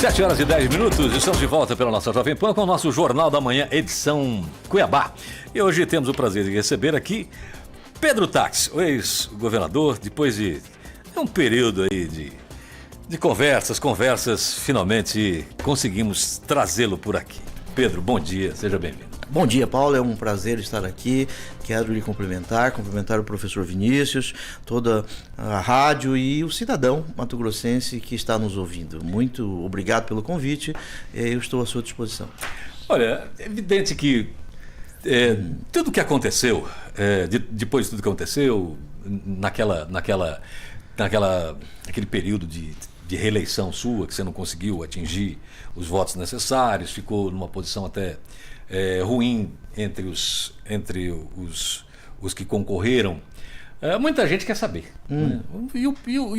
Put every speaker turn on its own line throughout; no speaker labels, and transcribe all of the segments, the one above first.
7h10, estamos de volta pela nossa Jovem Pan com o nosso Jornal da Manhã, edição Cuiabá. E hoje temos o prazer de receber aqui Pedro Táxi, o ex-governador, depois de um período aí de conversas, finalmente conseguimos trazê-lo por aqui. Pedro, bom dia, seja bem-vindo.
Bom dia, Paulo, é um prazer estar aqui, quero lhe cumprimentar o professor Vinícius, toda a rádio e o cidadão mato-grossense que está nos ouvindo. Muito obrigado pelo convite, eu estou à sua disposição.
Olha, é evidente que tudo que aconteceu, depois de tudo que aconteceu, naquele período de reeleição sua, que você não conseguiu atingir os votos necessários, ficou numa posição até ruim entre os que concorreram. Muita gente quer saber. Né? E o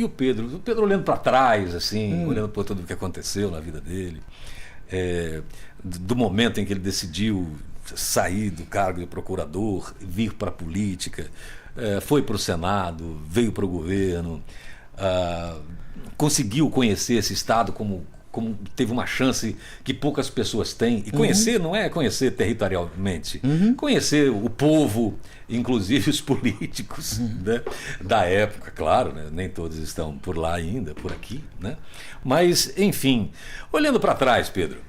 Pedro? O Pedro olhando para trás, assim, olhando para tudo o que aconteceu na vida dele, do momento em que ele decidiu sair do cargo de procurador, vir para a política, foi para o Senado, veio para o governo, conseguiu conhecer esse estado como teve uma chance que poucas pessoas têm. E conhecer não é conhecer territorialmente. Conhecer o povo, inclusive os políticos, né, da época, claro, né, nem todos estão por lá ainda, por aqui, né? Mas, enfim, olhando para trás, Pedro,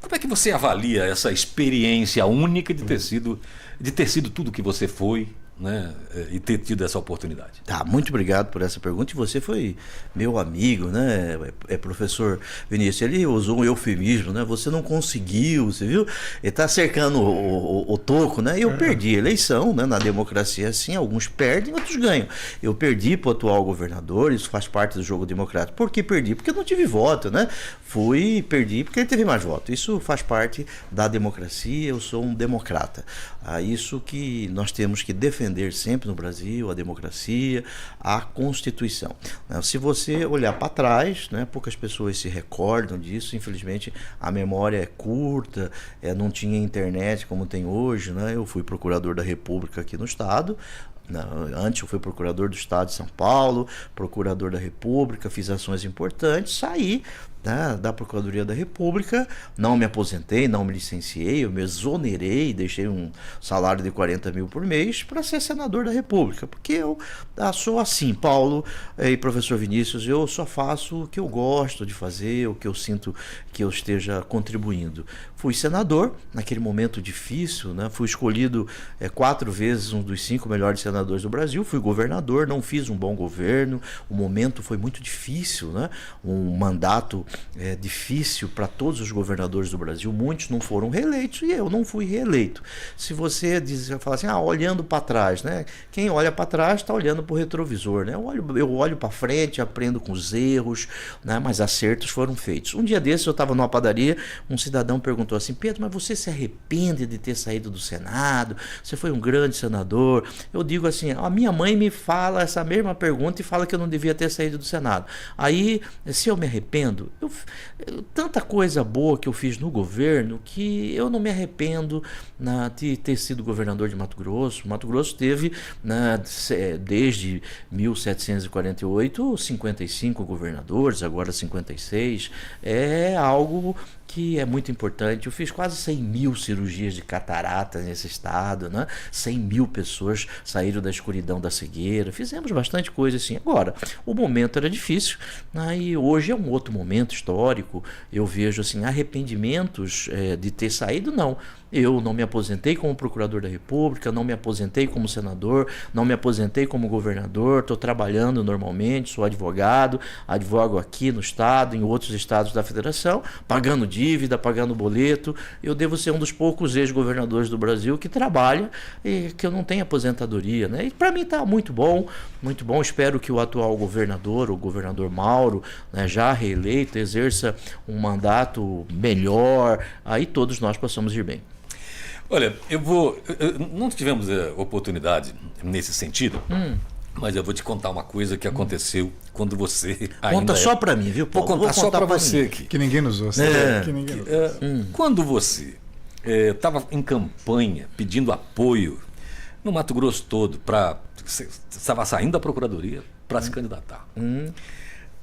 como é que você avalia essa experiência única de ter sido tudo que você foi, né, e ter tido essa oportunidade?
Tá, muito obrigado por essa pergunta. E você foi meu amigo, né, professor Vinícius? Ele usou um eufemismo, né? Você não conseguiu, você viu? Ele está cercando o toco, né? Eu perdi a eleição, né? Na democracia, assim, alguns perdem, outros ganham. Eu perdi para o atual governador, isso faz parte do jogo democrático. Por que perdi? Porque eu não tive voto, né? Perdi porque ele teve mais voto. Isso faz parte da democracia, eu sou um democrata. Isso que nós temos que defender sempre no Brasil, a democracia, a Constituição. Se você olhar para trás, né, poucas pessoas se recordam disso, infelizmente a memória é curta, não tinha internet como tem hoje, né? Eu fui procurador da República aqui no estado. Antes eu fui procurador do estado de São Paulo, procurador da República, fiz ações importantes, saí da Procuradoria da República, não me aposentei, não me licenciei, eu me exonerei, deixei um salário de 40 mil por mês para ser senador da República, porque eu sou assim, Paulo e professor Vinícius, eu só faço o que eu gosto de fazer, o que eu sinto que eu esteja contribuindo. Fui senador, naquele momento difícil, né? Fui escolhido 4 vezes um dos 5 melhores senadores do Brasil, fui governador, não fiz um bom governo, o momento foi muito difícil, né? Um mandato difícil para todos os governadores do Brasil, muitos não foram reeleitos e eu não fui reeleito. Se você fala assim, olhando para trás, né? Quem olha para trás está olhando para o retrovisor, né? Eu olho para frente, aprendo com os erros, né? Mas acertos foram feitos. Um dia desses eu estava numa padaria, um cidadão perguntou assim, Pedro, mas você se arrepende de ter saído do Senado? Você foi um grande senador. Eu digo assim, a minha mãe me fala essa mesma pergunta e fala que eu não devia ter saído do Senado. Aí, se eu me arrependo, tanta coisa boa que eu fiz no governo que eu não me arrependo de ter sido governador de Mato Grosso. Mato Grosso teve, desde 1748, 55 governadores, agora 56. É algo que é muito importante. Eu fiz quase 100 mil cirurgias de catarata nesse estado, né? 100 mil pessoas saíram da escuridão da cegueira. Fizemos bastante coisa assim. Agora, o momento era difícil, né? E hoje é um outro momento histórico. Eu vejo assim, arrependimentos de ter saído, não. Eu não me aposentei como procurador da República, não me aposentei como senador, não me aposentei como governador, estou trabalhando normalmente, sou advogado, advogo aqui no estado, em outros estados da federação, pagando dívida, pagando boleto. Eu devo ser um dos poucos ex-governadores do Brasil que trabalha e que eu não tenho aposentadoria, né? E para mim está muito bom, muito bom. Espero que o atual governador, o governador Mauro, né, já reeleito, exerça um mandato melhor, aí todos nós possamos ir bem.
Olha, não tivemos oportunidade nesse sentido, mas eu vou te contar uma coisa que aconteceu quando você
Conta só para mim, viu, Paulo?
Vou contar só para você aqui.
Que ninguém nos ouça. Que ninguém nos ouça.
Quando você estava em campanha pedindo apoio no Mato Grosso todo, você estava saindo da Procuradoria para se candidatar.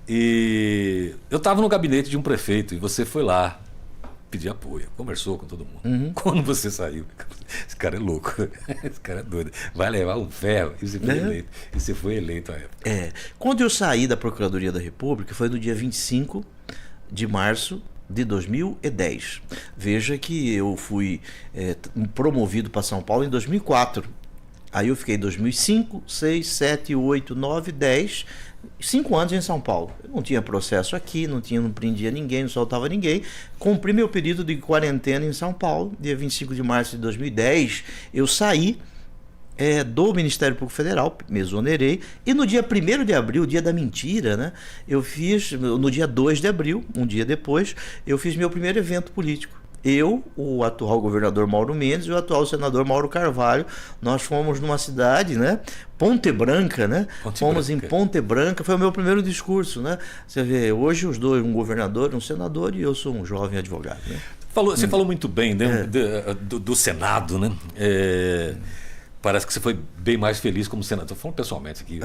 E eu estava no gabinete de um prefeito e você foi lá pedir apoio, conversou com todo mundo. Quando você saiu, esse cara é louco, esse cara é doido, vai levar um ferro, e você foi eleito. E você foi eleito à época.
Quando eu saí da Procuradoria da República foi no dia 25 de março de 2010. Veja que eu fui promovido para São Paulo em 2004. Aí eu fiquei 2005, 6, 7, 8, 9, 10, 5 anos em São Paulo. Eu não tinha processo aqui, não prendia ninguém, não soltava ninguém. Cumpri meu período de quarentena em São Paulo. Dia 25 de março de 2010, eu saí do Ministério Público Federal, me exonerei, e no dia 1º de abril, dia da mentira, né, eu fiz, no dia 2 de abril, um dia depois, eu fiz meu primeiro evento político. Eu, o atual governador Mauro Mendes e o atual senador Mauro Carvalho, nós fomos numa cidade, né, Ponte Branca, né? Fomos em Ponte Branca, foi o meu primeiro discurso, né? Você vê, hoje os dois, um governador, um senador, e eu sou um jovem advogado, né?
Você falou muito bem, né, do Senado, né? Parece que você foi bem mais feliz como senador. Estou falando pessoalmente aqui,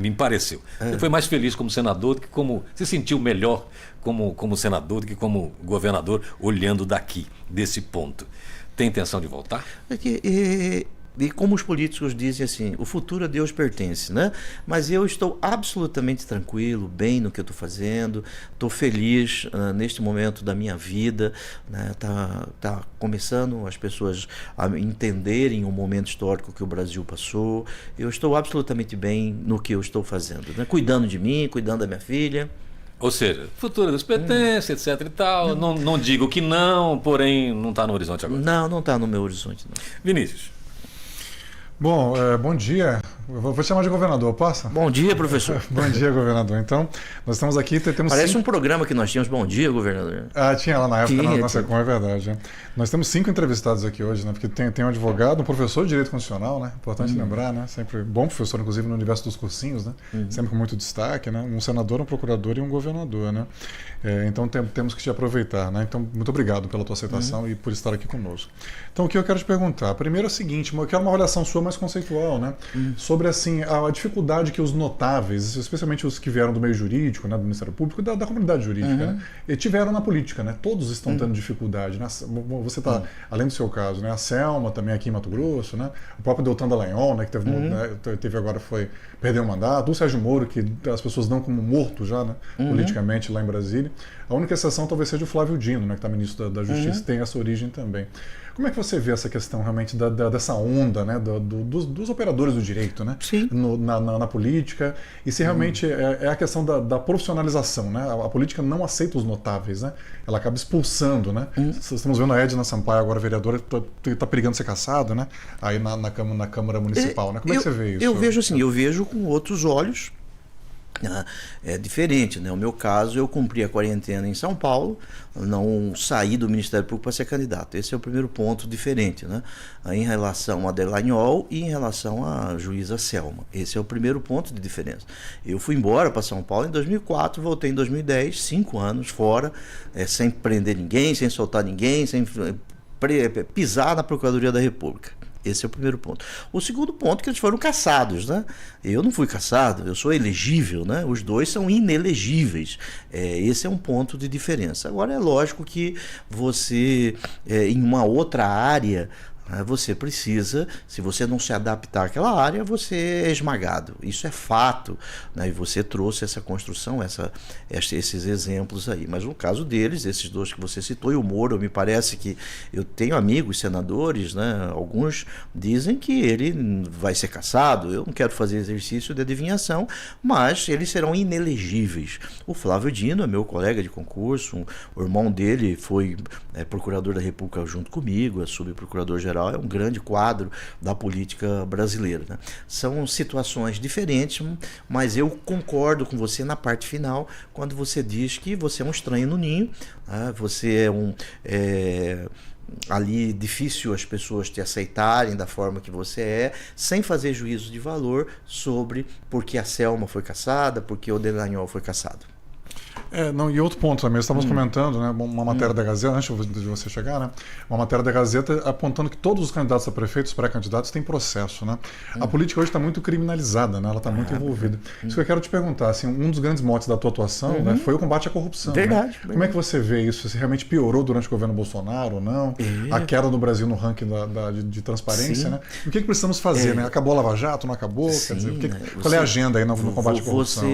me pareceu. Você foi mais feliz como senador do que como... Você sentiu melhor como senador do que como governador, olhando daqui, desse ponto. Tem intenção de voltar?
E como os políticos dizem assim, o futuro a Deus pertence, né? Mas eu estou absolutamente tranquilo, bem no que eu estou fazendo, estou feliz neste momento da minha vida, né? Tá começando as pessoas a entenderem o momento histórico que o Brasil passou. Eu estou absolutamente bem no que eu estou fazendo, né? Cuidando de mim, cuidando da minha filha.
Ou seja, futuro Deus pertence, etc e tal. Não digo que não, porém não está no horizonte agora.
Não está no meu horizonte, não.
Vinícius.
Bom, bom dia. Eu vou chamar de governador, posso?
Bom dia, professor.
Bom dia, governador. Então, nós estamos aqui...
Parece um programa que nós tínhamos. Bom dia, governador.
Tinha lá na época, na Secom, é verdade. Né? Nós temos 5 entrevistados aqui hoje, né? Porque tem um advogado, um professor de Direito Constitucional, né? Importante lembrar, né? Sempre bom professor, inclusive no universo dos cursinhos, né? Sempre com muito destaque, né? Um senador, um procurador e um governador, né? Então, temos que te aproveitar, né? Então, muito obrigado pela tua aceitação e por estar aqui conosco. Então, o que eu quero te perguntar? Primeiro é o seguinte, eu quero uma avaliação sua mais conceitual, né? Sobre, assim, a dificuldade que os notáveis, especialmente os que vieram do meio jurídico, né, do Ministério Público, da comunidade jurídica, né, e tiveram na política, né? Todos estão tendo dificuldade, né? Você está, além do seu caso, né? A Selma também aqui em Mato Grosso, né? O próprio Deltan Dallagnol, né? Que teve agora, perdeu o mandato, o Sérgio Moro, que as pessoas dão como morto já, né? Politicamente lá em Brasília. A única exceção talvez seja o Flávio Dino, né? Que está ministro da Justiça, tem essa origem também. Como é que você vê essa questão realmente dessa onda, né, dos operadores do direito, né, na política, e se realmente é a questão da profissionalização, né? A política não aceita os notáveis, né? Ela acaba expulsando, né? Estamos vendo a Edna Sampaio, agora vereadora, está perigando ser caçada, né? Aí na Câmara Municipal, né? Como é que você vê isso?
Eu vejo assim, eu vejo com outros olhos. É diferente, né? No meu caso, eu cumpri a quarentena em São Paulo, não saí do Ministério Público para ser candidato. Esse é o primeiro ponto diferente, né? Em relação a Dallagnol e em relação à juíza Selma. Esse é o primeiro ponto de diferença. Eu fui embora para São Paulo em 2004, voltei em 2010, 5 anos fora, sem prender ninguém, sem soltar ninguém, sem pisar na Procuradoria da República. Esse é o primeiro ponto. O segundo ponto é que eles foram caçados, né? Eu não fui caçado, eu sou elegível, né? Os dois são inelegíveis. Esse é um ponto de diferença. Agora, é lógico que você, em uma outra área, você precisa, se você não se adaptar àquela área, você é esmagado. Isso é fato, né? E você trouxe essa construção, esses exemplos aí. Mas no caso deles, esses dois que você citou, e o Moro, me parece que eu tenho amigos senadores, né? Alguns dizem que ele vai ser cassado. Eu não quero fazer exercício de adivinhação, mas eles serão inelegíveis. O Flávio Dino é meu colega de concurso, o irmão dele foi procurador da República junto comigo, é subprocurador-geral. É um grande quadro da política brasileira, né? São situações diferentes, mas eu concordo com você na parte final, quando você diz que você é um estranho no ninho, né? Você é ali difícil as pessoas te aceitarem da forma que você é, sem fazer juízo de valor sobre por que a Selma foi caçada, por que o Dallagnol foi caçado.
Não, e outro ponto também, estávamos comentando, né, uma matéria da Gazeta, antes de você chegar, né, uma matéria da Gazeta apontando que todos os candidatos a prefeitos, os pré-candidatos, têm processo. Né? A política hoje está muito criminalizada, né, ela está muito envolvida. Isso que eu quero te perguntar, assim, um dos grandes motes da tua atuação né, foi o combate à corrupção.
Verdade.
Né? Como é que você vê isso? Se realmente piorou durante o governo Bolsonaro ou não? A queda do Brasil no ranking de transparência? Né? O que precisamos fazer? Né? Acabou a Lava Jato, não acabou?
Sim,
Quer dizer, qual é a agenda aí no combate à corrupção?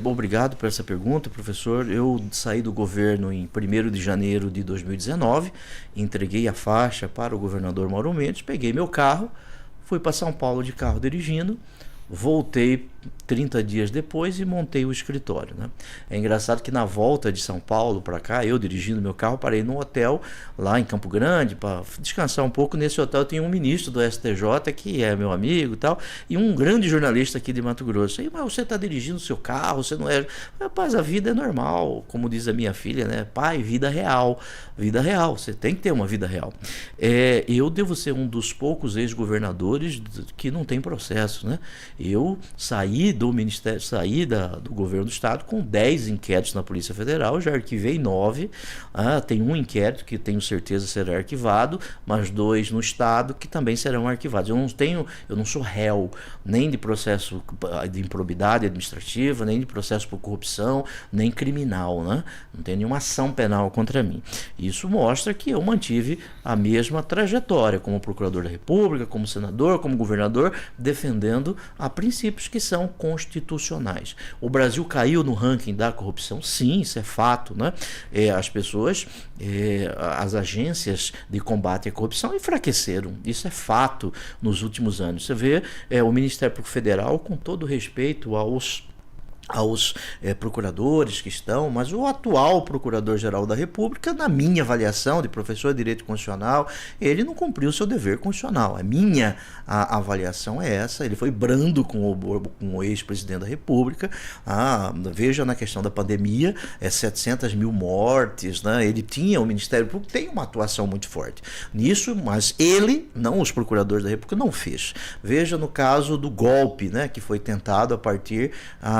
Bom, obrigado por essa pergunta, professor. Eu saí do governo em 1º de janeiro de 2019, entreguei a faixa para o governador Mauro Mendes, peguei meu carro, fui para São Paulo de carro dirigindo, voltei 30 dias depois e montei o escritório. Né? É engraçado que na volta de São Paulo para cá, eu dirigindo meu carro, parei num hotel lá em Campo Grande para descansar um pouco. Nesse hotel tem um ministro do STJ que é meu amigo e tal, e um grande jornalista aqui de Mato Grosso. Aí, mas você está dirigindo o seu carro, você não é... Rapaz, a vida é normal, como diz a minha filha, né? Pai, vida real. Vida real, você tem que ter uma vida real. Eu devo ser um dos poucos ex-governadores que não tem processo. Né? Eu saí do Ministério, do governo do Estado com 10 inquéritos na Polícia Federal, já arquivei 9, tem um inquérito que tenho certeza será arquivado, mas 2 no Estado que também serão arquivados. Eu não sou réu, nem de processo de improbidade administrativa, nem de processo por corrupção, nem criminal, né? Não tenho nenhuma ação penal contra mim. Isso mostra que eu mantive a mesma trajetória como procurador da República, como senador, como governador, defendendo a princípios que são constitucionais. O Brasil caiu no ranking da corrupção? Sim, isso é fato. Né? As pessoas, as agências de combate à corrupção enfraqueceram. Isso é fato nos últimos anos. Você vê o Ministério Público Federal, com todo respeito aos procuradores que estão, mas o atual Procurador-Geral da República, na minha avaliação de professor de Direito Constitucional, ele não cumpriu o seu dever constitucional. A minha avaliação é essa. Ele foi brando com o ex-presidente da República. Veja na questão da pandemia, 700 mil mortes, né? O Ministério Público tem uma atuação muito forte nisso, mas ele, não os procuradores da República, não fez. Veja no caso do golpe, né, que foi tentado a partir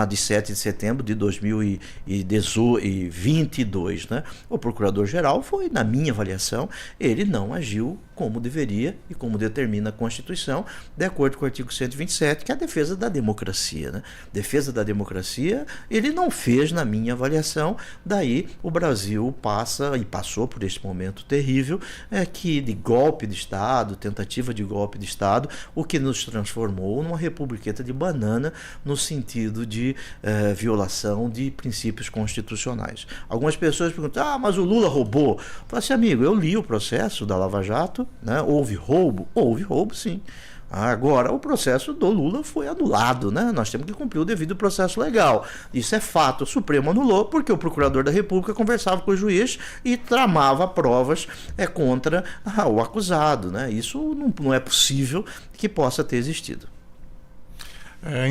de 7 de setembro de 2022. Né? O procurador-geral foi, na minha avaliação, ele não agiu como deveria e como determina a Constituição, de acordo com o artigo 127, que é a defesa da democracia. Né? Defesa da democracia, ele não fez, na minha avaliação, daí o Brasil passou por esse momento terrível, que de golpe de Estado, tentativa de golpe de Estado, o que nos transformou numa republiqueta de banana, no sentido de violação de princípios constitucionais. Algumas pessoas perguntam, mas o Lula roubou. Eu falo assim, amigo, eu li o processo da Lava Jato, né? Houve roubo? Houve roubo, sim. Agora, o processo do Lula foi anulado, né? Nós temos que cumprir o devido processo legal. Isso é fato. O Supremo anulou porque o procurador da República conversava com o juiz e tramava provas contra o acusado, né? Isso não é possível que possa ter existido.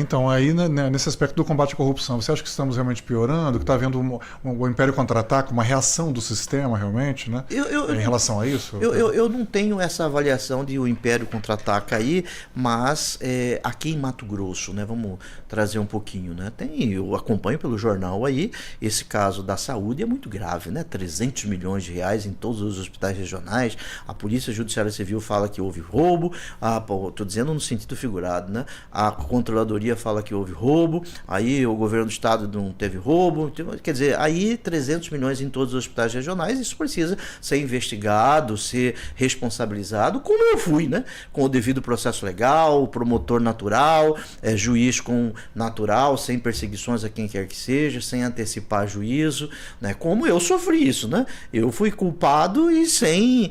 Então, aí nesse aspecto do combate à corrupção, você acha que estamos realmente piorando, que está havendo o Império Contra-Ataca, uma reação do sistema realmente, né? Em relação a isso?
Eu não tenho essa avaliação de o Império Contra-Ataca aí, mas aqui em Mato Grosso, né? Vamos trazer um pouquinho, né? Eu acompanho pelo jornal aí, esse caso da saúde é muito grave, né? 300 milhões de reais em todos os hospitais regionais, a Polícia Judiciária Civil fala que houve roubo, estou dizendo no sentido figurado, né? A Controladoria fala que houve roubo, aí o governo do estado não teve roubo, quer dizer, aí 300 milhões em todos os hospitais regionais, isso precisa ser investigado, ser responsabilizado, como eu fui, né? Com o devido processo legal, promotor natural, juiz com natural, sem perseguições a quem quer que seja, sem antecipar juízo, né? Como eu sofri isso, né? Eu fui culpado e sem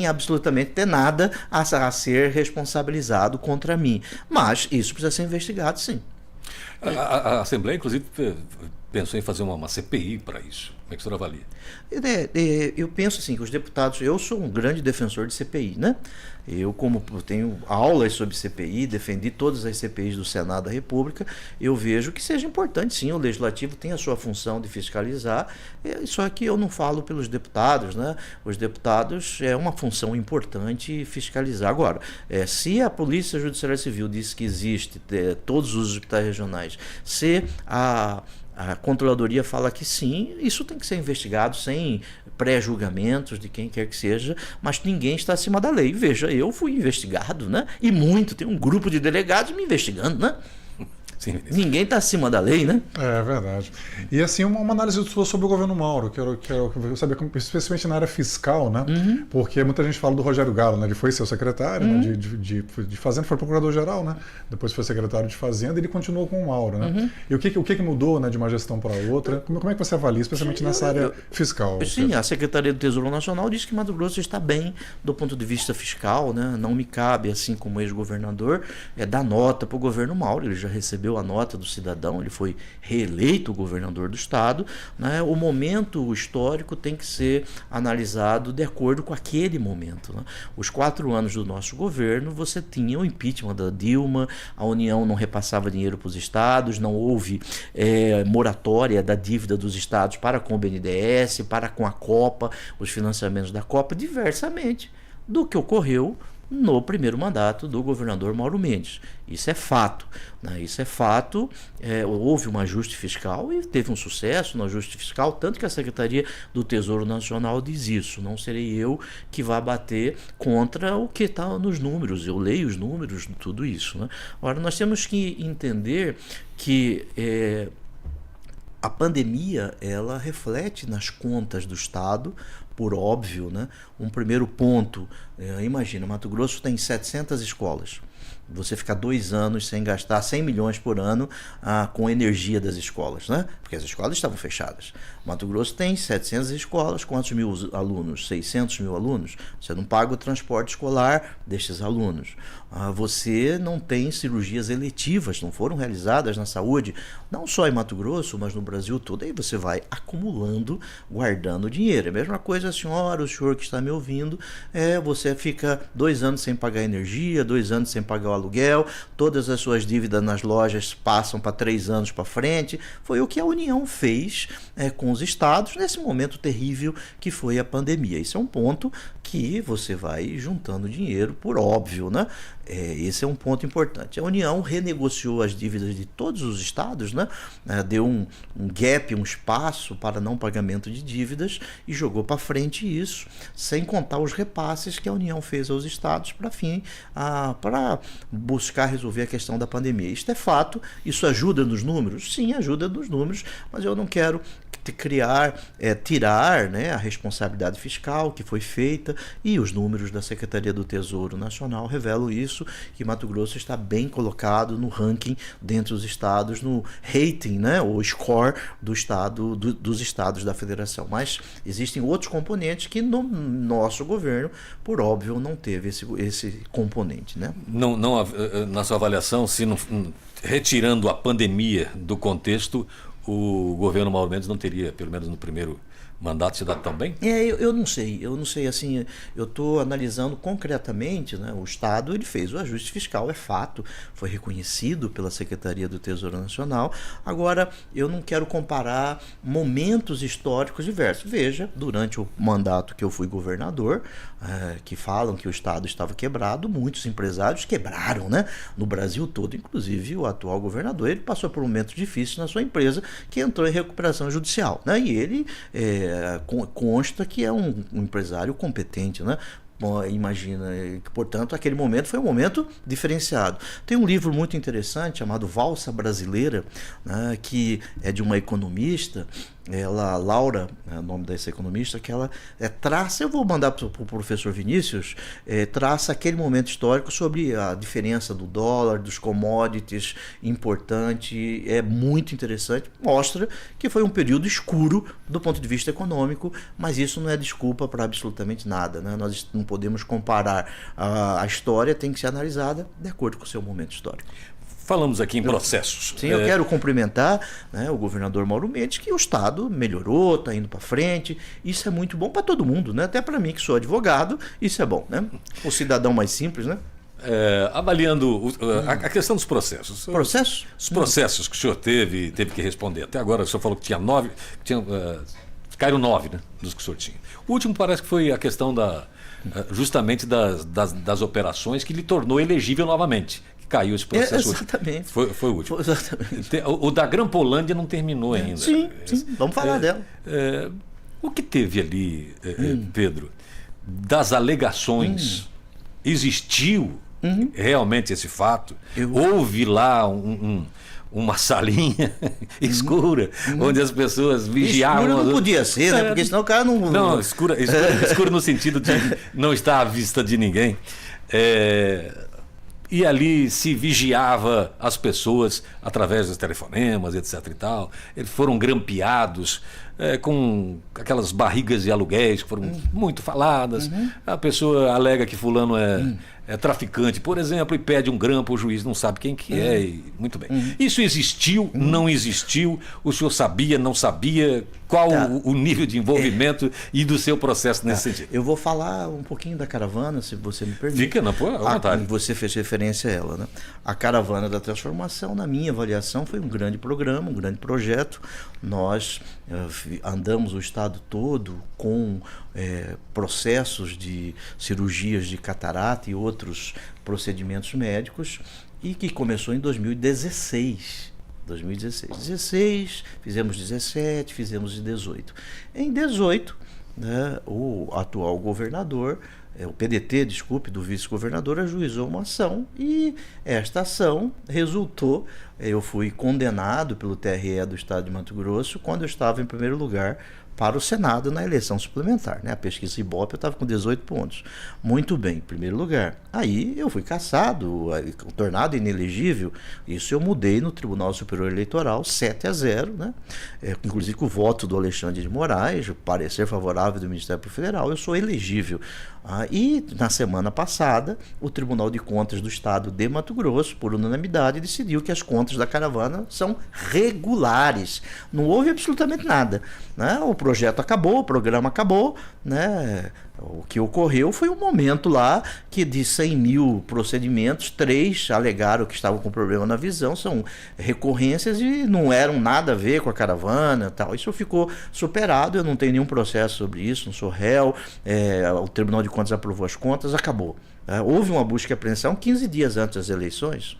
absolutamente ter nada a ser responsabilizado contra mim, mas isso precisa ser investigado, sim.
A Assembleia, inclusive, pensou em fazer uma CPI para isso. Como é que o senhor avalia?
Eu penso assim, que os deputados... Eu sou um grande defensor de CPI, né? Eu tenho aulas sobre CPI, defendi todas as CPIs do Senado da República, eu vejo que seja importante, sim, o Legislativo tem a sua função de fiscalizar, só que eu não falo pelos deputados, né? Os deputados é uma função importante fiscalizar. Agora, se a Polícia Judiciária Civil diz que existe todos os hospitais regionais, se a A Controladoria fala que sim, isso tem que ser investigado sem pré-julgamentos de quem quer que seja, mas ninguém está acima da lei. Veja, eu fui investigado, né? E muito, tem um grupo de delegados me investigando, né? Sim. Ninguém está acima da lei, né?
É verdade. E assim, uma análise sua sobre o governo Mauro, quero saber, especialmente na área fiscal, né? Porque muita gente fala do Rogério Galo, né? Ele foi seu secretário, né? de Fazenda, foi procurador-geral, né? Depois foi secretário de Fazenda e ele continuou com o Mauro, né? E o que mudou, né, de uma gestão para outra? Como é que você avalia, especialmente nessa área fiscal?
Sim, a Secretaria do Tesouro Nacional disse que Mato Grosso está bem do ponto de vista fiscal, né? Não me cabe, assim como ex-governador, dar nota para o governo Mauro. Ele já recebeu a nota do cidadão, ele foi reeleito governador do estado, né? O momento histórico tem que ser analisado de acordo com aquele momento, né? Os 4 anos do nosso governo, você tinha o impeachment da Dilma, a União não repassava dinheiro para os estados, não houve moratória da dívida dos estados para com o BNDES, para com a Copa, os financiamentos da Copa, diversamente do que ocorreu no primeiro mandato do governador Mauro Mendes. Isso é fato, né? Isso é fato. Houve um ajuste fiscal e teve um sucesso no ajuste fiscal, tanto que a Secretaria do Tesouro Nacional diz isso. Não serei eu que vá bater contra o que está nos números. Eu leio os números de tudo isso, né? Agora, nós temos que entender que a pandemia, ela reflete nas contas do Estado, por óbvio, né? Um primeiro ponto, imagina, Mato Grosso tem 700 escolas. Você ficar 2 anos sem gastar 100 milhões por ano com a energia das escolas, né? Porque as escolas estavam fechadas. Mato Grosso tem 700 escolas, quantos mil alunos? 600 mil alunos. Você não paga o transporte escolar destes alunos. Você não tem cirurgias eletivas, não foram realizadas na saúde, não só em Mato Grosso, mas no Brasil todo. Aí você vai acumulando, guardando dinheiro. É a mesma coisa, o senhor que está me ouvindo, você fica 2 anos sem pagar energia, 2 anos sem pagar o aluguel, todas as suas dívidas nas lojas passam para 3 anos para frente. Foi o que a União fez com os estados nesse momento terrível que foi a pandemia. Isso é um ponto que você vai juntando dinheiro, por óbvio, né? Esse é um ponto importante. A União renegociou as dívidas de todos os estados, né? Deu um gap, um espaço para não pagamento de dívidas e jogou para frente isso, sem contar os repasses que a União fez aos estados para buscar resolver a questão da pandemia. Isto é fato, isso ajuda nos números? Sim, ajuda nos números, mas eu não quero tirar, né, a responsabilidade fiscal que foi feita, e os números da Secretaria do Tesouro Nacional revelam isso, que Mato Grosso está bem colocado no ranking dentre os estados, no rating, né, o score do estado, dos estados da federação. Mas existem outros componentes que no nosso governo, por óbvio, não teve esse componente, né?
Não, na sua avaliação, se não, retirando a pandemia do contexto, o governo Mauro Mendes não teria, pelo menos no primeiro mandato, se dado tão bem?
Eu não sei, assim, eu estou analisando concretamente, né? O Estado, ele fez o ajuste fiscal, é fato, foi reconhecido pela Secretaria do Tesouro Nacional. Agora, eu não quero comparar momentos históricos diversos. Veja, durante o mandato que eu fui governador, que falam que o Estado estava quebrado, muitos empresários quebraram, né? No Brasil todo, inclusive o atual governador, ele passou por um momento difícil na sua empresa, que entrou em recuperação judicial, né? E ele consta que é um empresário competente, né? Bom, imagina, portanto, aquele momento foi um momento diferenciado. Tem um livro muito interessante chamado Valsa Brasileira, né, que é de uma economista, Laura, é o nome dessa economista, que ela traça, eu vou mandar para o professor Vinícius, traça aquele momento histórico sobre a diferença do dólar, dos commodities, importante, é muito interessante, mostra que foi um período escuro do ponto de vista econômico, mas isso não é desculpa para absolutamente nada, né? Nós não podemos comparar, a história tem que ser analisada de acordo com o seu momento histórico.
Falamos aqui em processos.
Sim, eu quero cumprimentar, né, o governador Mauro Mendes, que o Estado melhorou, está indo para frente. Isso é muito bom para todo mundo, né? Até para mim, que sou advogado, isso é bom, né? O cidadão mais simples, né?
Avaliando a questão dos processos.
Processos?
Os processos que o senhor teve que responder. Até agora o senhor falou que tinha 9, caíram 9, né, dos que o senhor tinha. O último parece que foi a questão justamente das operações que lhe tornou elegível novamente. caiu esse processo.
Exatamente.
Foi o último.
Exatamente.
O da Grampolândia não terminou ainda.
Sim, vamos falar dela.
O que teve ali, Pedro, das alegações, existiu realmente esse fato? Houve lá uma salinha escura, onde as pessoas vigiavam.
Escura não podia ser, né? Porque senão o cara não...
Não, escura no sentido de não estar à vista de ninguém. E ali se vigiava as pessoas através dos telefonemas, etc. e tal. Eles foram grampeados com aquelas barrigas de aluguéis que foram muito faladas. A pessoa alega que fulano é traficante, por exemplo, e pede um grampo, o juiz não sabe quem que é. E, muito bem. Isso existiu, não existiu? O senhor sabia, não sabia? Qual o nível de envolvimento e do seu processo nesse sentido?
Eu vou falar um pouquinho da caravana, se você me permite.
Fica, não, pô, à vontade.
Você fez referência a ela, né? A Caravana da Transformação, na minha avaliação, foi um grande programa, um grande projeto. Nós andamos o estado todo com processos de cirurgias de catarata e outros procedimentos médicos, e que começou em 2016. 16, fizemos 17, fizemos 18. Em 18, né, o atual governador, o PDT, do vice-governador, ajuizou uma ação, e esta ação resultou, eu fui condenado pelo TRE do estado de Mato Grosso quando eu estava em primeiro lugar para o Senado na eleição suplementar, né? A pesquisa Ibope, eu estava com 18 pontos. Muito bem, em primeiro lugar. Aí eu fui cassado, tornado inelegível. Isso eu mudei no Tribunal Superior Eleitoral, 7-0, né? Inclusive com o voto do Alexandre de Moraes, o parecer favorável do Ministério Federal, eu sou elegível. E na semana passada, o Tribunal de Contas do Estado de Mato Grosso, por unanimidade, decidiu que as contas da caravana são regulares. Não houve absolutamente nada, né? O projeto acabou, o programa acabou, né? O que ocorreu foi um momento lá que de 100 mil procedimentos, 3 alegaram que estavam com problema na visão, são recorrências e não eram nada a ver com a caravana, tal. Isso ficou superado, eu não tenho nenhum processo sobre isso, não sou réu, o Tribunal de Contas aprovou as contas, acabou. Houve uma busca e apreensão 15 dias antes das eleições.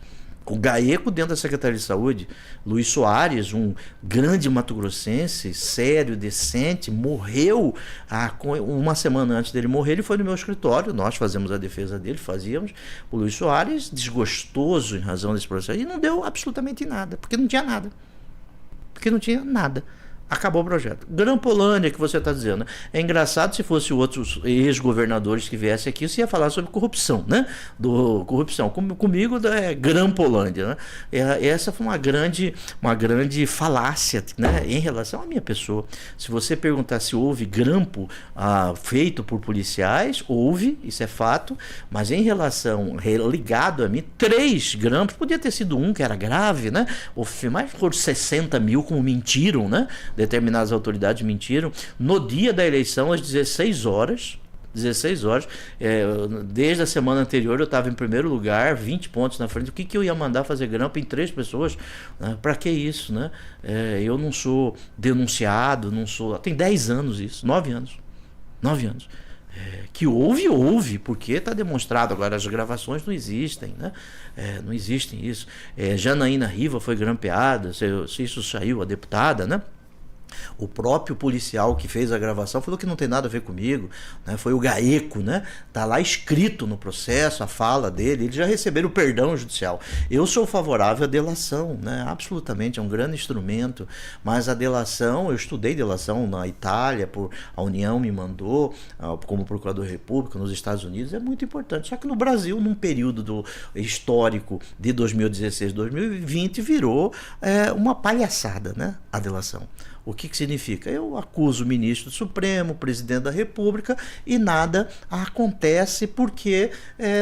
O GAECO dentro da Secretaria de Saúde, Luiz Soares, um grande mato-grossense, sério, decente, morreu uma semana antes dele morrer. Ele foi no meu escritório, nós fazemos a defesa dele, o Luiz Soares, desgostoso em razão desse processo, e não deu absolutamente nada, porque não tinha nada. Acabou o projeto. Grampolândia, que você está dizendo, né? É engraçado, se fosse outros ex-governadores que viessem aqui, você ia falar sobre corrupção, né? Corrupção. Comigo é Grampolândia, né? Essa foi uma grande falácia, né? Em relação à minha pessoa. Se você perguntar se houve grampo feito por policiais, houve, isso é fato, mas em relação, ligado a mim, 3 grampos, podia ter sido um que era grave, né? Mas foram 60 mil, como mentiram, né? Determinadas autoridades mentiram. No dia da eleição, às 16 horas, desde a semana anterior eu estava em primeiro lugar, 20 pontos na frente. O que eu ia mandar fazer grampo em 3 pessoas? Para que isso, né? Eu não sou denunciado, tem 10 anos isso, 9 anos. Que houve, porque está demonstrado. Agora as gravações não existem, né? Não existem isso. Janaína Riva foi grampeada, se isso saiu, a deputada, né? O próprio policial que fez a gravação falou que não tem nada a ver comigo, né? Foi o GAECO, né? Tá lá escrito no processo a fala dele, eles já receberam o perdão judicial. Eu sou favorável à delação, né? Absolutamente, é um grande instrumento, mas a delação, eu estudei delação na Itália, a União me mandou como procurador da República nos Estados Unidos, é muito importante. Só que no Brasil, num período histórico de 2016, 2020, virou uma palhaçada, né? A delação. O que significa? Eu acuso o ministro do Supremo, o presidente da República, e nada acontece porque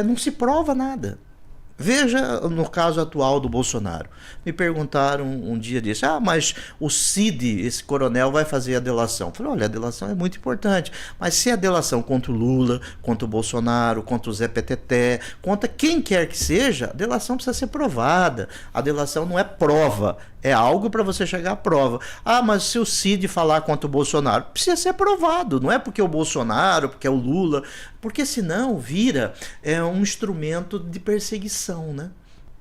não se prova nada. Veja no caso atual do Bolsonaro. Me perguntaram um dia disso, mas o Cid, esse coronel, vai fazer a delação. Eu falei, olha, a delação é muito importante, mas se a delação contra o Lula, contra o Bolsonaro, contra o Zé Peteté, contra quem quer que seja, a delação precisa ser provada. A delação não é prova, é algo para você chegar à prova. Mas se o Cid falar contra o Bolsonaro, precisa ser provado, não é porque é o Bolsonaro, porque é o Lula, porque senão vira um instrumento de perseguição, né?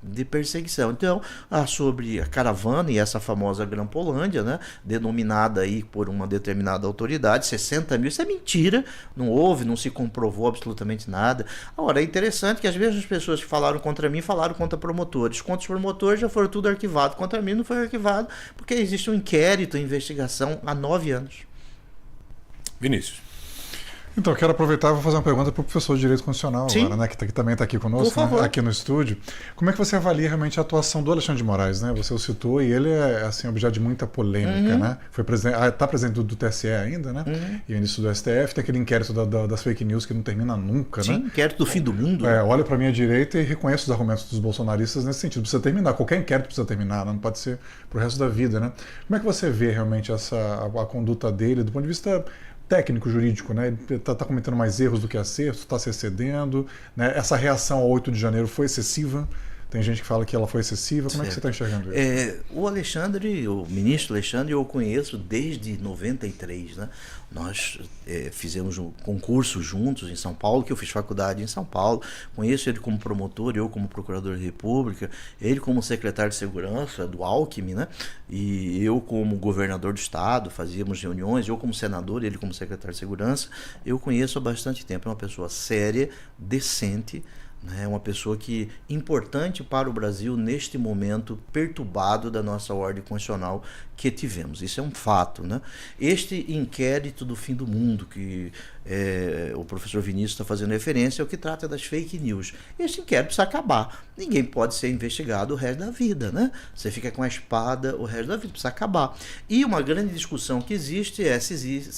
de perseguição. Então, sobre a caravana e essa famosa Grampolândia, né, denominada aí por uma determinada autoridade, 60 mil, isso é mentira, não houve, não se comprovou absolutamente nada. Agora, é interessante que as mesmas pessoas que falaram contra mim falaram contra promotores. Contra os promotores já foram tudo arquivado. Contra mim não foi arquivado, porque existe um inquérito, investigação há 9 anos.
Vinícius.
Então, eu quero aproveitar e vou fazer uma pergunta para o professor de Direito Constitucional
Sim.
agora, né, que também está aqui conosco, né, aqui no estúdio. Como é que você avalia realmente a atuação do Alexandre de Moraes, né? Você o citou e ele é assim, objeto de muita polêmica, né? Está presidente do TSE ainda, né? E o início do STF, tem aquele inquérito das fake news que não termina nunca,
Sim,
né?
inquérito do fim do mundo.
Olho para a minha direita e reconheço os argumentos dos bolsonaristas nesse sentido. Precisa terminar, qualquer inquérito precisa terminar, né? Não pode ser para o resto da vida, né? Como é que você vê realmente a conduta dele do ponto de vista técnico, jurídico, né? Ele está cometendo mais erros do que acertos, está se excedendo, né? Essa reação ao 8 de janeiro foi excessiva. Tem gente que fala que ela foi excessiva. Como é que você está enxergando isso?
O Alexandre, o ministro Alexandre, eu o conheço desde 93, né? Nós fizemos um concurso juntos em São Paulo, que eu fiz faculdade em São Paulo. Conheço ele como promotor, eu como procurador da República, ele como secretário de Segurança do Alckmin, né? E eu como governador do estado, fazíamos reuniões, eu como senador, ele como secretário de Segurança. Eu conheço há bastante tempo, é uma pessoa séria, decente, é uma pessoa que importante para o Brasil neste momento perturbado da nossa ordem constitucional que tivemos. Isso é um fato, né? Este inquérito do fim do mundo que o professor Vinícius está fazendo referência é o que trata das fake news. Este inquérito precisa acabar. Ninguém pode ser investigado o resto da vida, né? Você fica com a espada o resto da vida, precisa acabar. E uma grande discussão que existe é se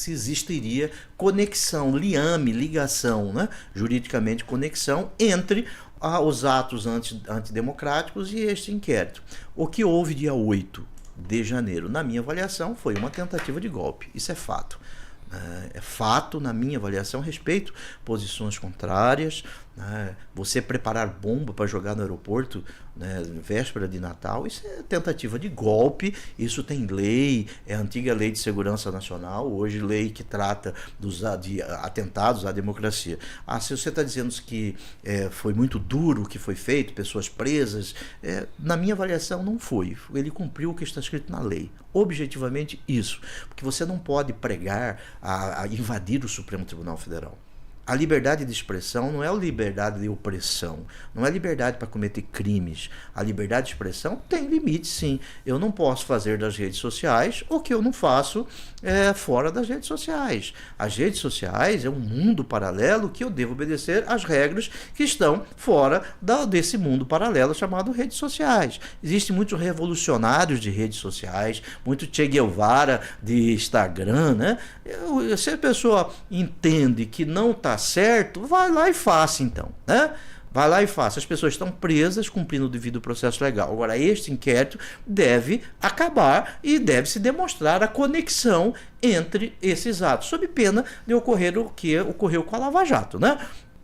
existiria conexão, ligação, né? Juridicamente conexão entre os atos antidemocráticos e este inquérito. O que houve dia 8 de janeiro, na minha avaliação, foi uma tentativa de golpe. Isso é fato. É fato, na minha avaliação, respeito posições contrárias, né? Você preparar bomba para jogar no aeroporto, né, véspera de Natal, isso é tentativa de golpe. Isso tem lei, é a antiga Lei de Segurança Nacional, hoje lei que trata de atentados à democracia. Se você está dizendo que foi muito duro o que foi feito, pessoas presas, na minha avaliação não foi. Ele cumpriu o que está escrito na lei, objetivamente isso, porque você não pode pregar a invadir o Supremo Tribunal Federal. A liberdade de expressão não é a liberdade de opressão, não é liberdade para cometer crimes. A liberdade de expressão tem limite, sim. Eu não posso fazer das redes sociais o que eu não faço fora das redes sociais. As redes sociais é um mundo paralelo que eu devo obedecer às regras que estão fora desse mundo paralelo chamado redes sociais. Existem muitos revolucionários de redes sociais, muito Che Guevara de Instagram, né? Se a pessoa entende que não está certo, vai lá e faça então, né? Vai lá e faça. As pessoas estão presas cumprindo o devido processo legal. Agora, este inquérito deve acabar e deve se demonstrar a conexão entre esses atos, sob pena de ocorrer o que ocorreu com a Lava Jato, né?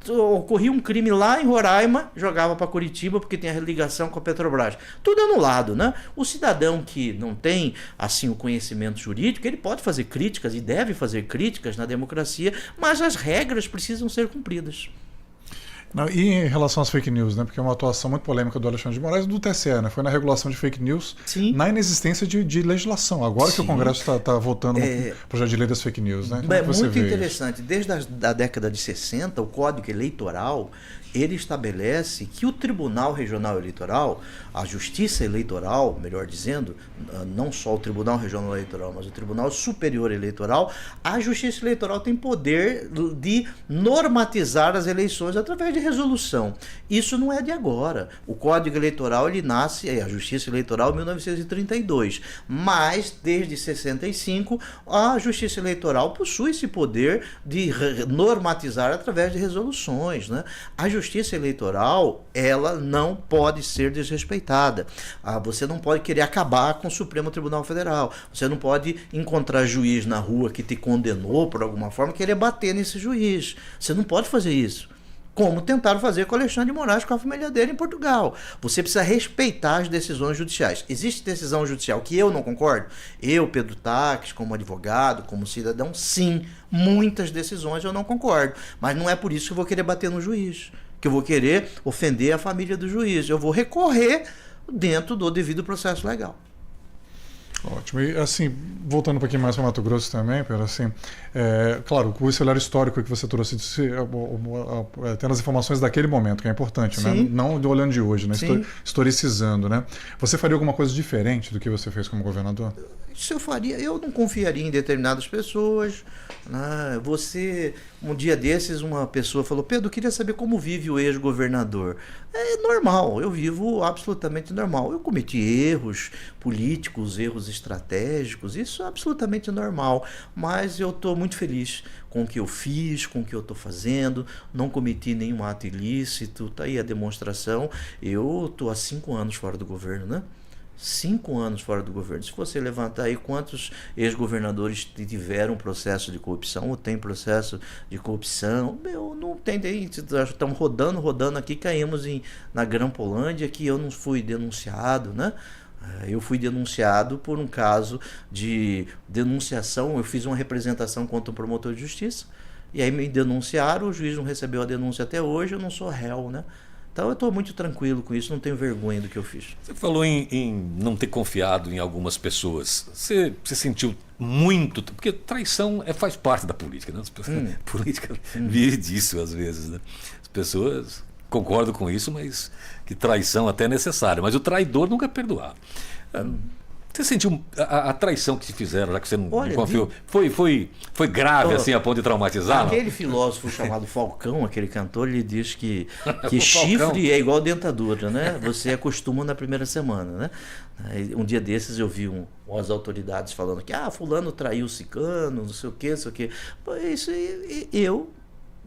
Ocorria um crime lá em Roraima, jogava para Curitiba porque tem a ligação com a Petrobras. Tudo anulado, né? O cidadão que não tem assim o conhecimento jurídico, ele pode fazer críticas e deve fazer críticas na democracia, mas as regras precisam ser cumpridas.
Não, e em relação às fake news, né? Porque é uma atuação muito polêmica do Alexandre de Moraes e do TSE, né? Foi na regulação de fake news,
sim,
na inexistência de legislação. Agora sim, que o Congresso está votando no projeto de lei das fake news, né?
É muito interessante. Desde a década de 60, o Código Eleitoral, ele estabelece que o Tribunal Regional Eleitoral, a Justiça Eleitoral, melhor dizendo, não só o Tribunal Regional Eleitoral, mas o Tribunal Superior Eleitoral, a Justiça Eleitoral tem poder de normatizar as eleições através de resolução. Isso não é de agora. O Código Eleitoral, ele nasce, a Justiça Eleitoral, em 1932, mas desde 65, a Justiça Eleitoral possui esse poder de normatizar através de resoluções, né? A Justiça Eleitoral, ela não pode ser desrespeitada. Você não pode querer acabar com o Supremo Tribunal Federal. Você não pode encontrar juiz na rua que te condenou por alguma forma e querer bater nesse juiz. Você não pode fazer isso. Como tentaram fazer com Alexandre de Moraes, com a família dele em Portugal. Você precisa respeitar as decisões judiciais. Existe decisão judicial que eu não concordo? Eu, Pedro Taques, como advogado, como cidadão, sim, muitas decisões eu não concordo. Mas não é por isso que eu vou querer bater no juiz. que eu vou querer ofender a família do juiz. Eu vou recorrer dentro do devido processo legal.
Ótimo. E assim, voltando um pouquinho mais para Mato Grosso também, Pedro, assim, claro, com esse olhar histórico que você trouxe, tendo as informações daquele momento, que é importante, né? Não olhando de hoje, né? Historicizando, né? Você faria alguma coisa diferente do que você fez como governador?
Isso eu faria, eu não confiaria em determinadas pessoas, né? Um dia desses, uma pessoa falou: Pedro, eu queria saber como vive o ex-governador. É normal, eu vivo absolutamente normal. Eu cometi erros políticos, erros estratégicos, isso é absolutamente normal, mas eu estou muito feliz com o que eu fiz, com o que eu estou fazendo, não cometi nenhum ato ilícito, está aí a demonstração. Eu estou há 5 anos fora do governo, né? 5 anos fora do governo. Se você levantar aí quantos ex-governadores tiveram processo de corrupção ou tem processo de corrupção, não tem, estamos rodando aqui, caímos na Grampolândia, que eu não fui denunciado, né? Eu fui denunciado por um caso de denunciação, eu fiz uma representação contra um promotor de justiça, e aí me denunciaram, o juiz não recebeu a denúncia até hoje, eu não sou réu, né? Então eu estou muito tranquilo com isso, não tenho vergonha do que eu fiz.
Você falou em não ter confiado em algumas pessoas. Você se sentiu muito... Porque traição faz parte da política, né? Política vive disso às vezes, né? As pessoas concordam com isso, mas que traição até é necessária. Mas o traidor nunca é perdoado. Você sentiu a traição que te fizeram, já que você não confiou? Foi grave assim a ponto de traumatizar?
Aquele filósofo chamado Falcão, aquele cantor, ele diz que chifre é igual dentadura, né? Você acostuma na primeira semana, né? Um dia desses eu vi umas autoridades falando que fulano traiu ciclano, não sei o quê. Isso, eu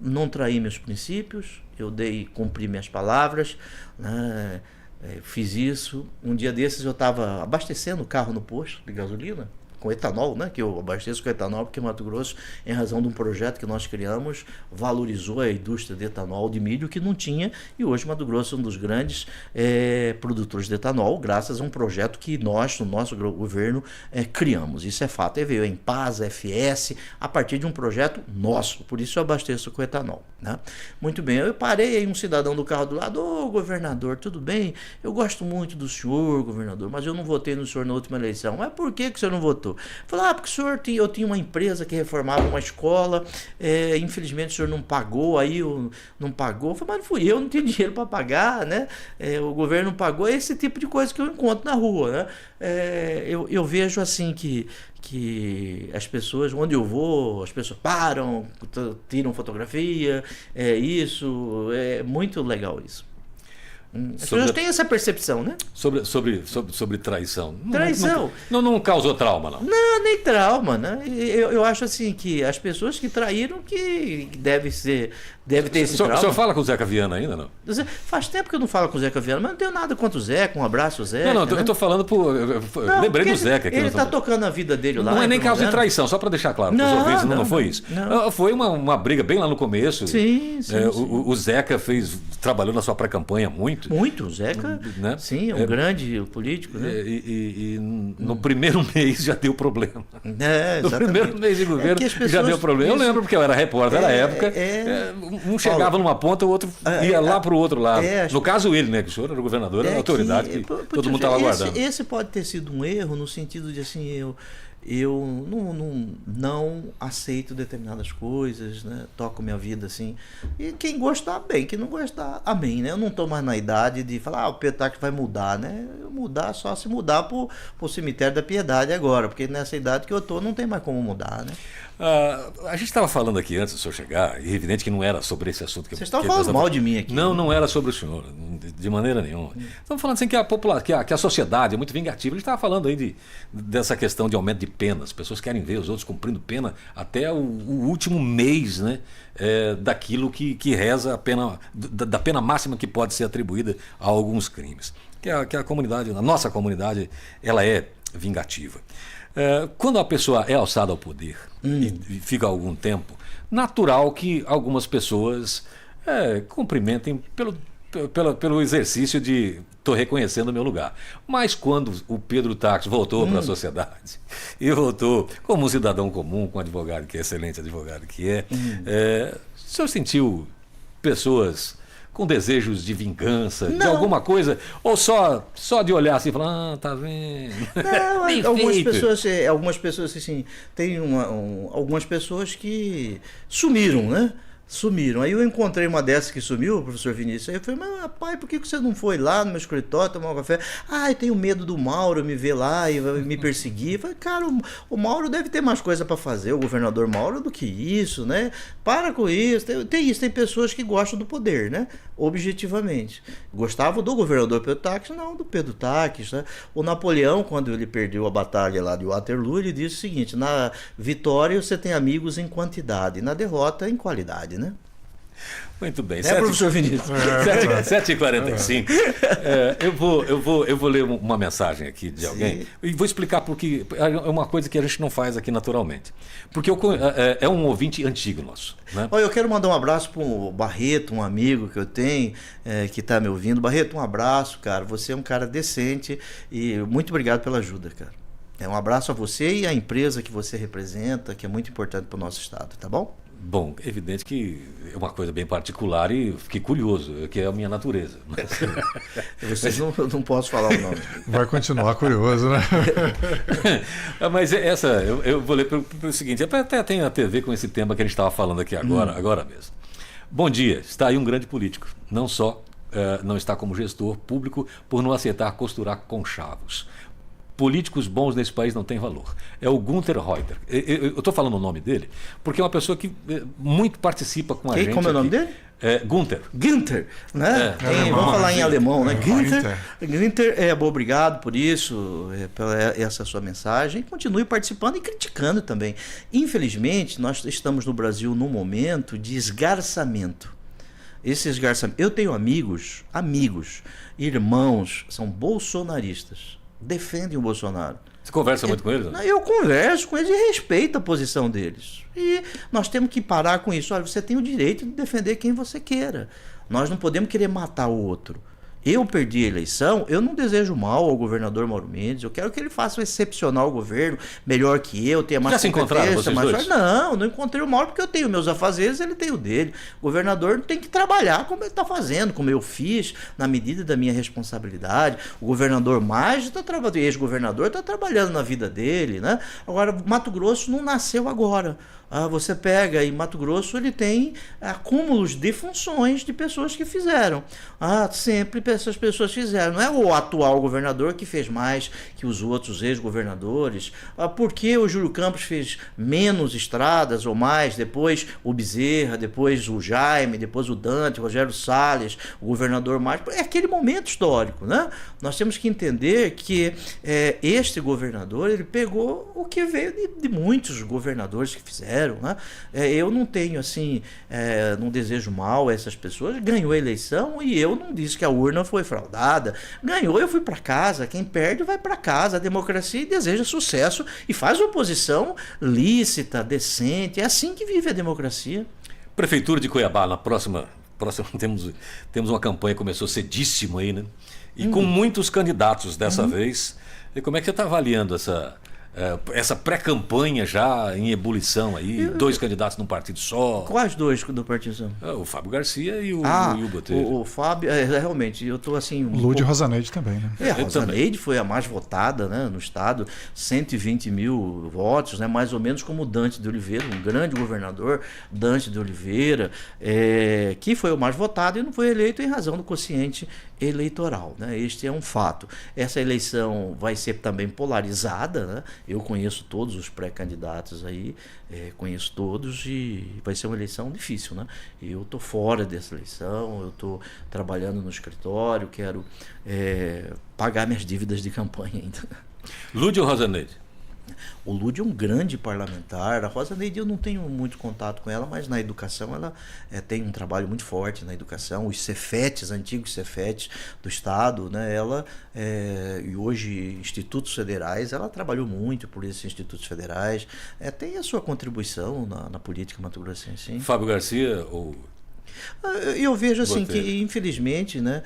não traí meus princípios, eu cumpri minhas palavras, né? Fiz isso. Um dia desses eu estava abastecendo o carro no posto de gasolina com etanol, né? Que eu abasteço com etanol porque Mato Grosso, em razão de um projeto que nós criamos, valorizou a indústria de etanol de milho que não tinha, e hoje Mato Grosso é um dos grandes produtores de etanol, graças a um projeto que nós, no nosso governo, criamos. Isso é fato. Aí veio a Empasa, FS, a partir de um projeto nosso, por isso eu abasteço com etanol, né? Muito bem, eu parei aí um cidadão do carro do lado: ô governador, tudo bem? Eu gosto muito do senhor, governador, mas eu não votei no senhor na última eleição. Mas por que o senhor não votou? Falei: porque o senhor eu tinha uma empresa que reformava uma escola, infelizmente o senhor não pagou, aí não pagou. Falei: mas não fui eu, não tenho dinheiro para pagar, né? O governo não pagou. É esse tipo de coisa que eu encontro na rua, né? Eu vejo assim que as pessoas, onde eu vou, as pessoas param, tiram fotografia, isso, é muito legal isso. As pessoas têm essa percepção, né?
Sobre traição.
Traição.
Não causou trauma, não?
Não, nem trauma, né? Eu acho assim que as pessoas que traíram que deve ter esse trauma.
O senhor fala com o Zeca Viana ainda, não?
Faz tempo que eu não falo com o Zeca Viana, mas não tenho nada contra o Zeca, um abraço, Zeca.
Não, eu tô falando lembrei do Zeca aqui.
Ele tá tocando a vida dele lá.
Não é nem caso de traição, só para deixar claro para os ouvintes, não foi isso. Não. Foi uma briga bem lá no começo.
Sim.
O Zeca trabalhou na sua pré-campanha muito.
Muito, o Zeca, né? Sim, é um grande político, né?
E no primeiro mês já deu problema. No
Exatamente.
primeiro mês de governo já deu problema. Eu lembro porque eu era repórter na época. Um chegava numa ponta, o outro ia lá para o outro lado. No caso ele, né? Que o senhor era o governador, era a autoridade que todo mundo estava aguardando.
Esse pode ter sido um erro no sentido de assim, eu não aceito determinadas coisas, né? Toco minha vida assim. E quem gostar, bem. Quem não gostar, amém, né? Eu não estou mais na idade de falar: o Petac vai mudar, né? Mudar só se mudar pro cemitério da Piedade agora, porque nessa idade que eu estou não tem mais como mudar, né?
A gente estava falando aqui antes do senhor chegar, e é evidente que não era sobre esse assunto.
Vocês estavam falando mal de mim aqui.
Não era sobre o senhor, de maneira nenhuma. Estamos falando assim que a sociedade é muito vingativa. A gente estava falando aí dessa questão de aumento de penas. As pessoas querem ver os outros cumprindo pena até o último mês, né? Daquilo que reza a pena, da pena máxima que pode ser atribuída a alguns crimes. Que a comunidade, a nossa comunidade, ela é vingativa. Quando a pessoa é alçada ao poder e fica algum tempo, natural que algumas pessoas cumprimentem pelo exercício de estou reconhecendo o meu lugar. Mas quando o Pedro Táxi voltou para a sociedade e voltou como um cidadão comum, com um advogado que é excelente advogado que o senhor sentiu pessoas com desejos de vingança, de
Não.
alguma coisa, ou só de olhar assim e falar, ah, tá vendo?
Não,
Bem
algumas pessoas assim, tem algumas pessoas que sumiram, né? Sumiram. Aí eu encontrei uma dessas que sumiu, o professor Vinícius. Aí eu falei, mas pai, por que você não foi lá no meu escritório tomar um café? Ah, eu tenho medo do Mauro me ver lá e me perseguir. Eu falei, cara, o Mauro deve ter mais coisa para fazer, o governador Mauro, do que isso, né? Para com isso. Tem pessoas que gostam do poder, né? Objetivamente. Gostavam do governador Pedro Táxis, não do Pedro Táxis, né? O Napoleão, quando ele perdeu a batalha lá de Waterloo, ele disse o seguinte, na vitória você tem amigos em quantidade, na derrota em qualidade, né?
Muito bem.
Professor Vinícius?
7h45. Eu vou ler uma mensagem aqui de alguém e vou explicar porque é uma coisa que a gente não faz aqui naturalmente. Porque é um ouvinte antigo nosso. Né?
Olha, eu quero mandar um abraço para o Barreto, um amigo que eu tenho, que está me ouvindo. Barreto, um abraço, cara. Você é um cara decente e muito obrigado pela ajuda, cara. Um abraço a você e à empresa que você representa, que é muito importante para o nosso estado, tá bom?
Bom, evidente que é uma coisa bem particular e fiquei curioso, que é a minha natureza.
Vocês não posso falar o nome.
Vai continuar curioso, né?
Mas eu vou ler pelo seguinte, até tem a ver com esse tema que a gente estava falando aqui agora mesmo. Bom dia, está aí um grande político, não só não está como gestor público por não aceitar costurar conchavos. Políticos bons nesse país não têm valor. É o Gunther Reuter. Eu estou falando o nome dele porque é uma pessoa que muito participa com a gente.
Como é o nome dele?
Gunther.
Gunther, né? Vamos falar em alemão, né? Gunther, obrigado por isso, pela essa sua mensagem. Continue participando e criticando também. Infelizmente, nós estamos no Brasil num momento de esgarçamento. Esse esgarçamento. Eu tenho amigos, irmãos, são bolsonaristas. Defendem o Bolsonaro.
Você conversa muito com eles? Né?
Eu converso com eles e respeito a posição deles. E nós temos que parar com isso. Olha, você tem o direito de defender quem você queira. Nós não podemos querer matar o outro. Eu perdi a eleição, eu não desejo mal ao governador Mauro Mendes, eu quero que ele faça um excepcional governo, melhor que eu, tenha mais
já se encontraram vocês dois?
Não encontrei o Mauro porque eu tenho meus afazeres, ele tem o dele. O governador tem que trabalhar como ele está fazendo, como eu fiz, na medida da minha responsabilidade. O governador Maggi está trabalhando, o ex-governador está trabalhando na vida dele, né? Agora, Mato Grosso não nasceu agora. Você pega em Mato Grosso, ele tem acúmulos de funções de pessoas que fizeram. Sempre essas pessoas fizeram. Não é o atual governador que fez mais que os outros ex-governadores. Porque o Júlio Campos fez menos estradas ou mais, depois o Bezerra, depois o Jaime, depois o Dante, o Rogério Salles, o governador mais. É aquele momento histórico, né? Nós temos que entender que este governador, ele pegou o que veio de muitos governadores que fizeram. Né? Eu não tenho assim, não desejo mal a essas pessoas. Ganhou a eleição e eu não disse que a urna foi fraudada. Ganhou, eu fui para casa. Quem perde vai para casa. A democracia deseja sucesso e faz oposição lícita, decente. É assim que vive a democracia.
Prefeitura de Cuiabá, na próxima temos uma campanha que começou cedíssimo aí, né? E com muitos candidatos dessa vez. E como é que você está avaliando essa pré-campanha já em ebulição aí, 2 candidatos num partido só?
Quais 2 do partido só?
O Fábio Garcia e o Botelho.
O Fábio, realmente, eu estou assim...
Lúdio Rosaneide também, né?
A Rosaneide foi a mais votada, né, no estado, 120 mil votos, né, mais ou menos como o Dante de Oliveira, um grande governador, Dante de Oliveira, que foi o mais votado e não foi eleito em razão do quociente eleitoral, né? Este é um fato. Essa eleição vai ser também polarizada, né? Eu conheço todos os pré-candidatos aí, conheço todos e vai ser uma eleição difícil, né? Eu estou fora dessa eleição, eu estou trabalhando no escritório, quero pagar minhas dívidas de campanha ainda.
Lúdio ou Rosaneide?
O Lúdio é um grande parlamentar. A Rosaneide eu não tenho muito contato com ela, mas na educação ela tem um trabalho muito forte na educação. Os Cefetes, antigos Cefetes do Estado, né? Ela, e hoje institutos federais, ela trabalhou muito por esses institutos federais. Tem a sua contribuição na política mato-grossense. Sim.
Fábio Garcia ou...
Eu vejo assim que, infelizmente, né,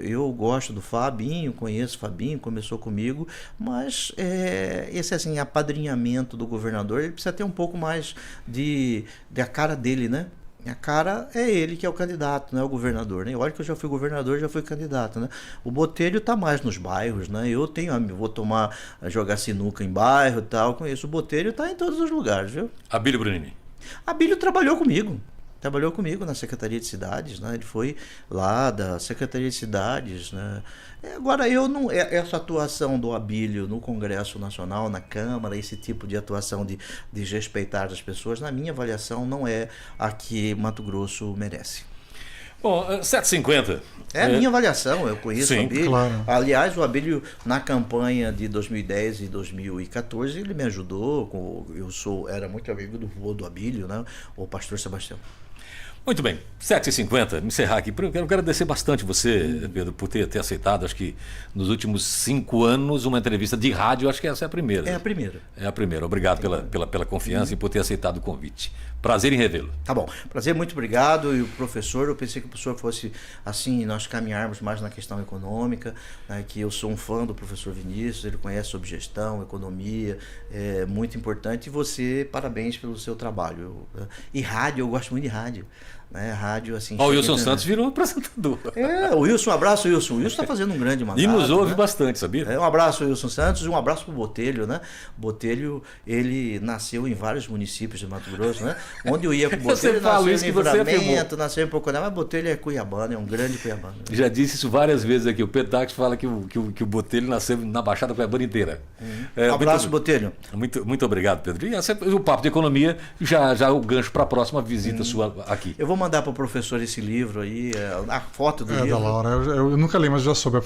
eu gosto do Fabinho, conheço o Fabinho, começou comigo, mas esse assim, apadrinhamento do governador, ele precisa ter um pouco mais da cara dele, né? A cara é ele que é o candidato, não é o governador, né? Olha que eu já fui governador, já fui candidato, né? O Botelho tá mais nos bairros, né? Eu vou jogar sinuca em bairro e tal, com isso. O Botelho tá em todos os lugares, viu?
Abílio Brunini.
Abílio trabalhou comigo na Secretaria de Cidades, né? Ele foi lá da Secretaria de Cidades, né? Agora, essa atuação do Abílio no Congresso Nacional, na Câmara, esse tipo de atuação de respeitar as pessoas, na minha avaliação, não é a que Mato Grosso merece.
Bom, 7h50.
É a minha avaliação, eu conheço o Abílio.
Claro.
Aliás, o Abílio, na campanha de 2010 e 2014, ele me ajudou. Era muito amigo do vô do Abílio, né? O pastor Sebastião.
Muito bem, 7h50, encerrar aqui. Eu quero agradecer bastante você, Pedro, por ter aceitado. Acho que nos últimos 5 anos, uma entrevista de rádio, acho que essa é a primeira.
É a primeira.
É a primeira. Obrigado pela confiança e por ter aceitado o convite. Prazer em revê-lo.
Tá bom. Prazer, muito obrigado. E o professor, eu pensei que o professor fosse assim, nós caminharmos mais na questão econômica, né, que eu sou um fã do professor Vinícius, ele conhece sobre gestão, economia, é muito importante. E você, parabéns pelo seu trabalho. E rádio, eu gosto muito de rádio. Né? Rádio, assim.
O Wilson Santos virou apresentador.
O Wilson, um abraço, Wilson. O Wilson está fazendo um grande mandato.
E nos ouve,
né?
bastante, sabia?
Um abraço, Wilson Santos, e um abraço para o Botelho, né? Botelho, ele nasceu em vários municípios de Mato Grosso, né? Onde eu ia com o Botelho,
Você fala isso que você afirmou.
Nasceu em Poconé, mas Botelho é cuiabano, é um grande cuiabano.
Já disse isso várias vezes aqui. O Pedro Tax fala que o Botelho nasceu na Baixada Cuiabana inteira.
Um abraço, Botelho.
Muito obrigado, Pedro. E o Papo de Economia, já o gancho para a próxima visita sua aqui.
Eu vou mandar para o professor esse livro aí, a foto do livro.
Da Laura. Eu nunca li, mas já soube.